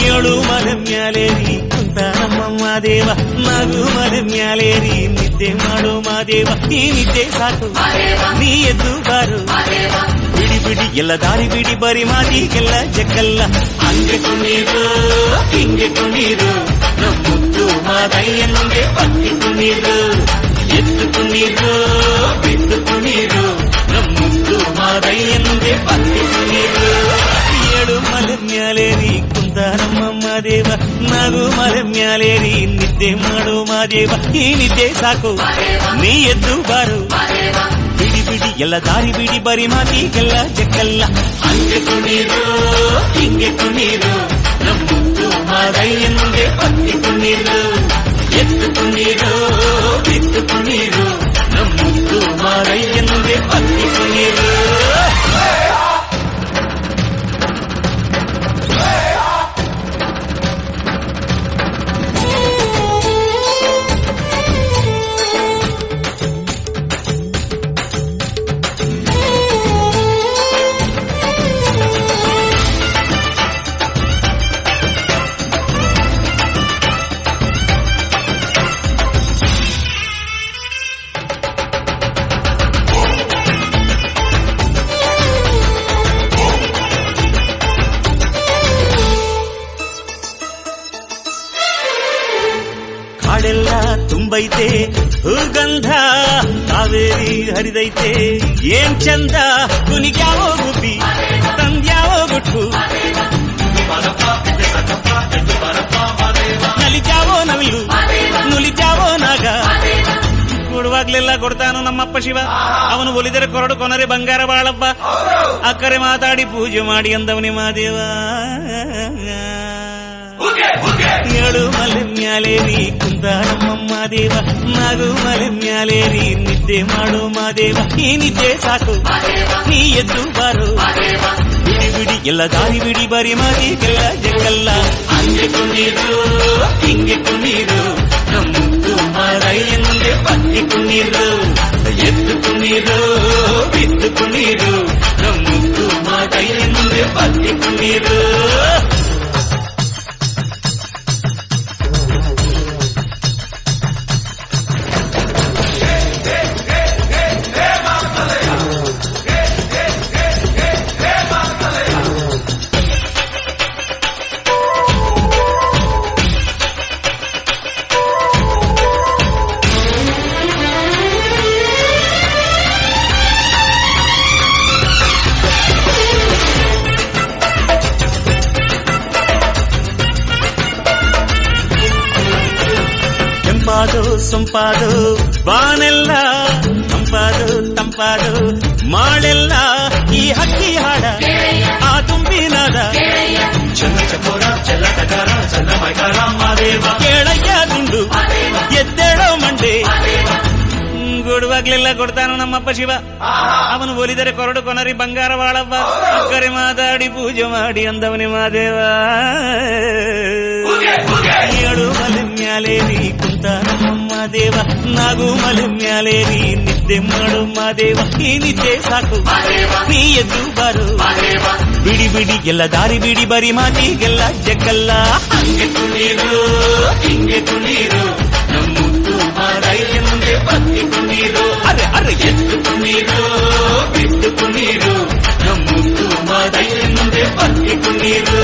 ಏಳು ಮನೆ ಮ್ಯಾಲೇರಿ ಕುಂತ ನಮ್ಮಮ್ಮ ದೇವ ನಗು ಮನೆ ಮ್ಯಾಲೇರಿ ನಿದ್ದೆ ಮಾಡು ಮಾದೇವ ಈ ನಿದ್ದೆ ಸಾಕು ನೀ ಎದ್ದು ಬಾರು ಬಿಡಿ ಬಿಡಿ ಎಲ್ಲ ದಾರಿ ಬಿಡಿ ಬರಿ ಮಾತಿಗೆಲ್ಲ ಜಕ್ಕಲ್ಲ ಹಂಗೆ ಕುಣೀರು ಹಿಂಗೆ ಕುಣೀರು ನಮ್ಮುದ್ದು ಮಾದಯ್ಯನಿಗೆ ಪತ್ತಿ ಕುಣೀರು ಎದ್ದು ಕುಣೀರು ಬಿದ್ದು ಕುಣೀರು ನಮ್ಮುದ್ದು ಮಾದಯ್ಯನಿಗೆ ಪತ್ತಿ ಕುಣೀರು ಏಳು ಮಲೆ ಮ್ಯಾಲೇರಿ ಕುಂತ ನಮ್ಮಮ್ಮ ದೇವ ನಗು ಮಲೆ ಮ್ಯಾಲೇರಿ ನಿದ್ದೆ ಮಾಡು ಮಾದೇವ ಈ ನಿದ್ದೆ ಸಾಕು ನೀ ಎದ್ದು ಬಾರು ಬಿಡಿ ಬಿಡಿ ಎಲ್ಲ ದಾರಿ ಬಿಡಿ ಬರಿ ಮಾತಿಗೆಲ್ಲ ಜಕ್ಕಲ್ಲ ಹಂಗೆ ಕುಣೀರು ಹಿಂಗೆ ಕುಣೀರು ನಮ್ಮುದ್ದು ಮಾದಯ್ಯನಿಗೆ ಪತ್ತಿ ಕುಣೀರು ಎದ್ದು ಕುಣೀರು ಬಿದ್ದು ಕುಣೀರು ನಮ್ಮುದ್ದು ಮಾದಯ್ಯನಿಗೆ ಪತ್ತಿ ಕುಣೀರು ಕಾಡೆಲ್ಲ ತುಂಬೈತೆ ಹೂಗಂಧ ಕಾವೇರಿ ಹರಿದೈತೆ ಏನ್ ಚಂದ ಕುನಿಗ್ಯಾವೋ ಗುಬ್ಬಿ ತಂದ್ಯಾವೋ ಗುಟ್ಟು ನಲಿತ್ಯಾವೋ ನವಿಲು ನುಲಿತ್ಯಾವೋ ನಾಗ ಕೊಡುವಾಗ್ಲೆಲ್ಲ ಕೊಡ್ತಾನು ನಮ್ಮಪ್ಪ ಶಿವ ಅವನು ಒಲಿದರೆ ಕೊರಡು ಕೊನರೆ ಬಂಗಾರ ಬಾಳಪ್ಪ ಅಕ್ಕರೆ ಮಾತಾಡಿ ಪೂಜೆ ಮಾಡಿ ಅಂದವನಿ ಮಾದೇವ ಏಳು ಮಲೆ ಮ್ಯಾಲೇರಿ ಕುಂತ ನಮ್ಮಮ್ಮ ದೇವ ನಗು ಮಲೆ ಮ್ಯಾಲೇರಿ ನಿದ್ದೆ ಮಾಡು ಮಾದೇವ ಈ ನಿದ್ದೆ ಸಾಕು ನೀ ಎದ್ದು ಬಾರು ಬಿಡಿ ಬಿಡಿ ಎಲ್ಲ ದಾರಿ ಬಿಡಿ ಬರಿ ಮಾತಿಗೆಲ್ಲ ಜಕ್ಕಲ್ಲ ಹಂಗೆ ಕುಣೀರು ಹಿಂಗೆ ಕುಣೀರು ನಮ್ಮುದ್ದು ಮಾದಯ್ಯನಿಗೆ ಪತ್ತಿ ಕುಣೀರು ಎದ್ದು ಕುಣೀರು ಬಿದ್ದು ಕುಣೀರು ನಮ್ಮುದ್ದು ಮಾದಯ್ಯನಿಗೆ ಪತ್ತಿ ಕುಣೀರು ತಂಪಾದು ಸೊಂಪಾದು ಬಾನೆಲ್ಲ ತಂಪಾದು ತಂಪಾದು ಮಾಳೆಲ್ಲ ಈ ಹಕ್ಕಿ ಹಾಡ ಆ ತುಂಬಿನಾದ ಚಂದ ಚಕೋರ ಚೆಲ್ಲಟಗಾರ ಚಂದ ಮೈಕಾರ ಮಾದೇವ ಕೇಳಯ್ಯ ದುಂಡು ಎದ್ದೇಳೋ ಮಂಡೆ ಕೊಡುವಾಗ್ಲೆಲ್ಲ ಕೊಡ್ತಾನು ನಮ್ಮಪ್ಪ ಶಿವ ಅವನು ಒಲಿದರೆ ಕೊರಡು ಕೊನರಿ ಬಂಗಾರ ಬಾಳಪ್ಪ ಅಕ್ಕರೆ ಮಾತಾಡಿ ಪೂಜೆ ಮಾಡಿ ಅಂದವನಿ ಮಾದೇವ ಏಳು ಮಲೆ ಮ್ಯಾಲೇರಿ ಕುಂತ ನಮ್ಮಮ್ಮ ದೇವ ನಗು ಮಲೆ ಮ್ಯಾಲೇರಿ ನಿದ್ದೆ ಮಾಡು ಮಾದೇವ ಈ ನಿದ್ದೆ ಸಾಕು ನೀ ಎದ್ದು ಬಾರು ಬಿಡಿ ಬಿಡಿ ಎಲ್ಲ ದಾರಿ ಬಿಡಿ ಬರಿ ಮಾತಿಗೆಲ್ಲ ಜಕ್ಕಲ್ಲ ಹಂಗೆ ಕುಣೀರು ಹಿಂಗೆ ಕುಣೀರು ನಮ್ಮುದ್ದು ಮಾದಯ್ಯನಿಗೆ ಪತ್ತಿ ಕುಣೀರು ಅರೆ ಅರೆ ಎದ್ದು ಕುಣೀರು ಬಿದ್ದು ಕುಣೀರು ನಮ್ಮುದ್ದು ಮಾದಯ್ಯನಿಗೆ ಪತ್ತಿ ಕುಣೀರು